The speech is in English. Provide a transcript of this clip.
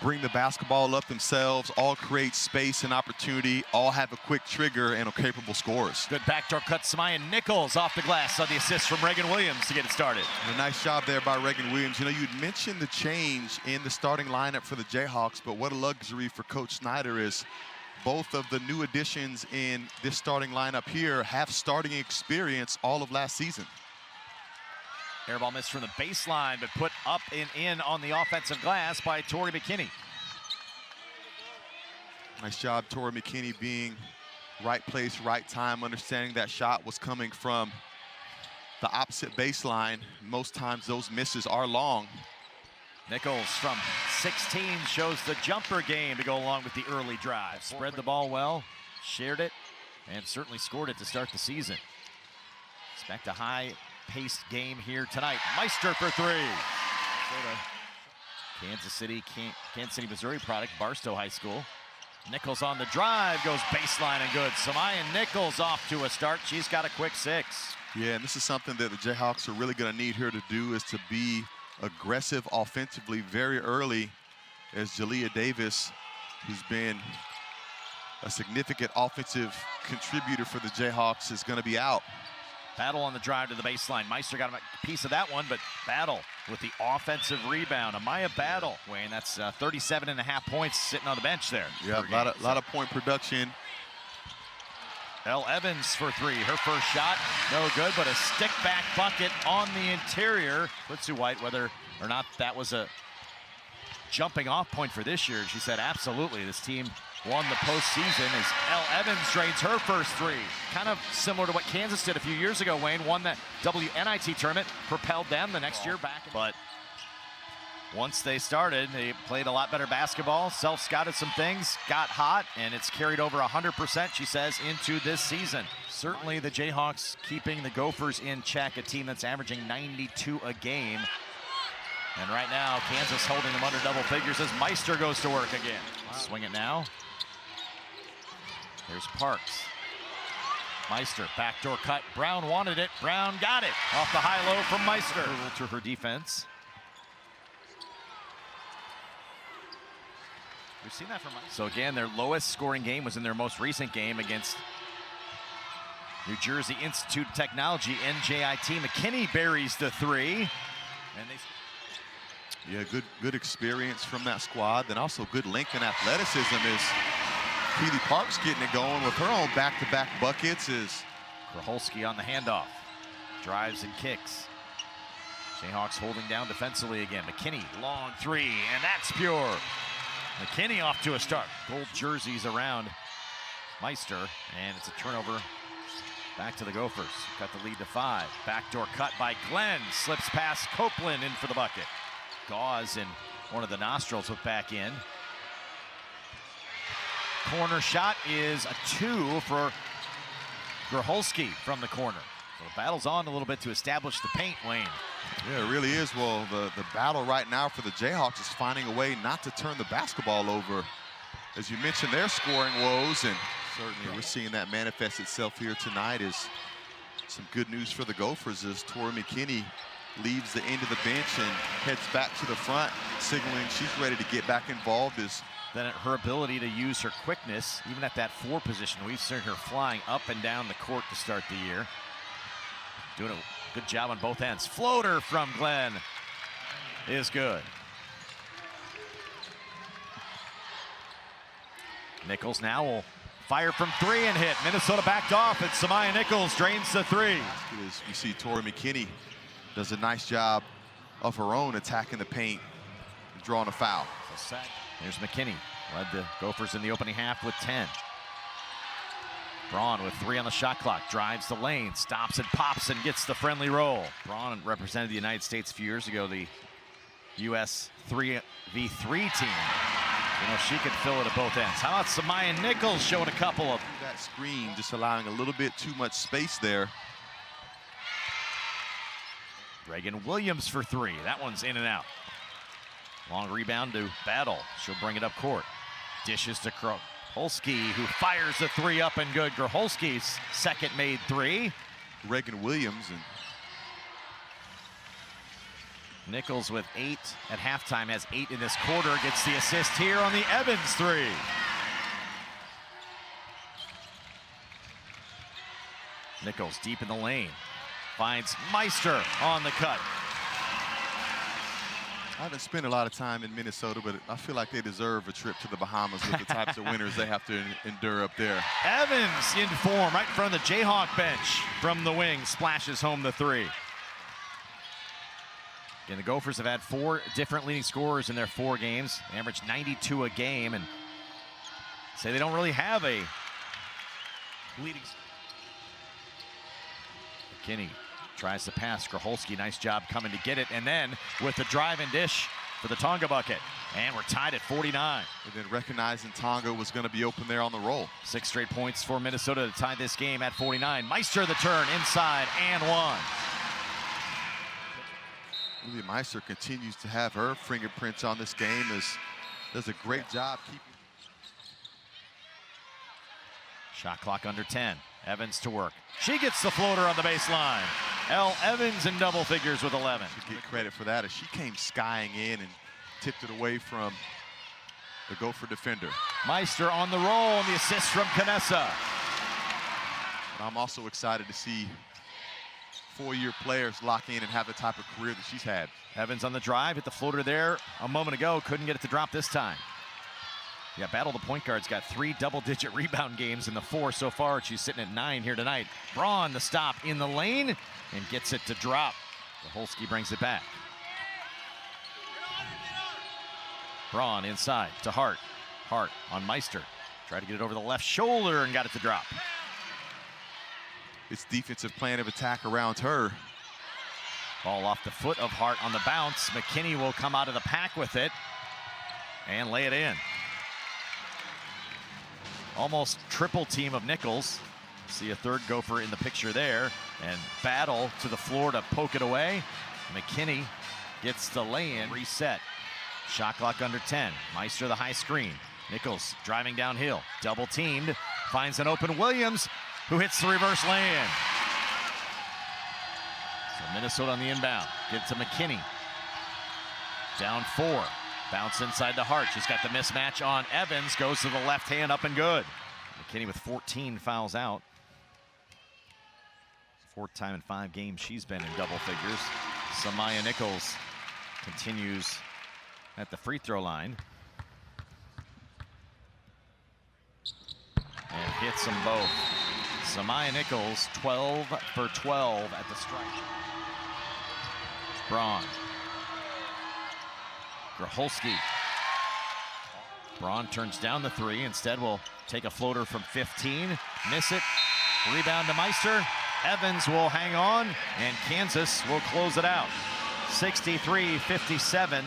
bring the basketball up themselves, all create space and opportunity, all have a quick trigger and are capable scorers. Good backdoor cut. Samaya Nichols off the glass on the assist from Reagan Williams to get it started. And a nice job there by Reagan Williams. You know, you'd mentioned the change in the starting lineup for the Jayhawks, but what a luxury for Coach Snyder is both of the new additions in this starting lineup here have starting experience all of last season. Airball missed from the baseline, but put up and in on the offensive glass by Tori McKinney. Nice job, Tori McKinney, being right place, right time, understanding that shot was coming from the opposite baseline. Most times those misses are long. Nichols from 16 shows the jumper game to go along with the early drive. Spread the ball well, shared it, and certainly scored it to start the season. Expect a high-paced game here tonight. Meister for three. Kansas City, Missouri product, Barstow High School. Nichols on the drive, goes baseline and good. Samaya Nichols off to a start. She's got a quick 6. Yeah, and this is something that the Jayhawks are really going to need her to do, is to be aggressive offensively very early, as Jalea Davis, who's been a significant offensive contributor for the Jayhawks, is going to be out. Battle on the drive to the baseline. Meister got a piece of that one, but Battle with the offensive rebound. Amaya Battle, Wayne, that's 37.5 points sitting on the bench there. Yeah, a lot of point production. Elle Evans for three. Her first shot, no good, but a stick back bucket on the interior. Puts Sue White whether or not that was a jumping off point for this year. She said absolutely. This team won the postseason as Elle Evans drains her first three. Kind of similar to what Kansas did a few years ago, Wayne. Won that WNIT tournament, propelled them the next year back. But once they started, they played a lot better basketball, self-scouted some things, got hot, and it's carried over 100%, she says, into this season. Certainly the Jayhawks keeping the Gophers in check, a team that's averaging 92 a game. And right now, Kansas holding them under double figures as Meister goes to work again. Swing it now. Here's Parks. Meister, backdoor cut. Brown wanted it. Brown got it. Off the high-low from Meister. To her defense. We've seen that from Meister. So again, their lowest scoring game was in their most recent game against New Jersey Institute of Technology, NJIT. McKinney buries the three. And yeah, good experience from that squad. Then also good length and athleticism is Keely Parks getting it going with her own back-to-back buckets. Is Gracholski on the handoff. Drives and kicks. Jayhawks holding down defensively again. McKinney, long three, and that's pure. McKinney off to a start. Gold jerseys around Meister, and it's a turnover back to the Gophers. Cut the lead to 5. Backdoor cut by Glenn. Slips past Copeland in for the bucket. Gauze in one of the nostrils with back in. Corner shot is a 2 for Gracholski from the corner. So the battle's on a little bit to establish the paint, Wayne. Yeah, it really is. Well, the battle right now for the Jayhawks is finding a way not to turn the basketball over. As you mentioned, their scoring woes, and certainly we're seeing that manifest itself here tonight. Is some good news for the Gophers as Tori McKinney leaves the end of the bench and heads back to the front, signaling she's ready to get back involved. Then her ability to use her quickness, even at that 4 position. We've seen her flying up and down the court to start the year. Doing a good job on both ends. Floater from Glenn is good. Nichols now will fire from 3 and hit. Minnesota backed off, and Samaya Nichols drains the 3. As you see, Tori McKinney does a nice job of her own attacking the paint and drawing a foul. There's McKinney, led the Gophers in the opening half with 10. Braun with 3 on the shot clock, drives the lane, stops and pops and gets the friendly roll. Braun represented the United States a few years ago, the U.S. 3v3 team. You know, she could fill it at both ends. How about Samaya Nichols showing a couple of... That screen just allowing a little bit too much space there. Reagan Williams for 3. That one's in and out. Long rebound to Battle. She'll bring it up court. Dishes to Gracholski, who fires a 3 up and good. Gracholski's second made 3. Reagan Williams, and Nichols with 8 at halftime, has 8 in this quarter, gets the assist here on the Evans three. Nichols deep in the lane, finds Meister on the cut. I haven't spent a lot of time in Minnesota, but I feel like they deserve a trip to the Bahamas with the types of winters they have to endure up there. Evans in form right in front of the Jayhawk bench from the wing, splashes home the three. Again, the Gophers have had 4 different leading scorers in their 4 games, average 92 a game, and say they don't really have a leading. McKinney tries to pass. Gracholski, nice job coming to get it, and then with the drive and dish for the Tonga bucket. And we're tied at 49. And then recognizing Tonga was going to be open there on the roll. 6 straight points for Minnesota to tie this game at 49. Meister the turn inside and 1. Lily Meister continues to have her fingerprints on this game, does a great job keeping. Shot clock under 10. Evans to work. She gets the floater on the baseline. Elle Evans in double figures with 11. Should get credit for that as she came skying in and tipped it away from the Gopher defender. Meister on the roll and the assist from Canessa. But I'm also excited to see 4-year players lock in and have the type of career that she's had. Evans on the drive, hit the floater there a moment ago, couldn't get it to drop this time. Yeah, Battle the point guard's got 3 double-digit rebound games in the 4 so far. She's sitting at 9 here tonight. Braun the stop in the lane and gets it to drop. Gracholski brings it back. Braun inside to Hart. Hart on Meister. Tried to get it over the left shoulder and got it to drop. It's defensive plan of attack around her. Ball off the foot of Hart on the bounce. McKinney will come out of the pack with it and lay it in. Almost triple team of Nichols. See a third Gopher in the picture there. And Battle to the floor to poke it away. McKinney gets the lay-in. Reset. Shot clock under 10. Meister the high screen. Nichols driving downhill. Double teamed. Finds an open Williams, who hits the reverse lay-in. So Minnesota on the inbound. Get it to McKinney. Down 4. Bounce inside to Hart. She's got the mismatch on Evans. Goes to the left hand, up and good. McKinney with 14 fouls out. 4th time in 5 games she's been in double figures. Samaya Nichols continues at the free throw line. And hits them both. Samaya Nichols, 12 for 12 at the strike. Braun. Gracholski. Braun turns down the 3. Instead will take a floater from 15. Miss it. Rebound to Meister. Evans will hang on, and Kansas will close it out. 63-57.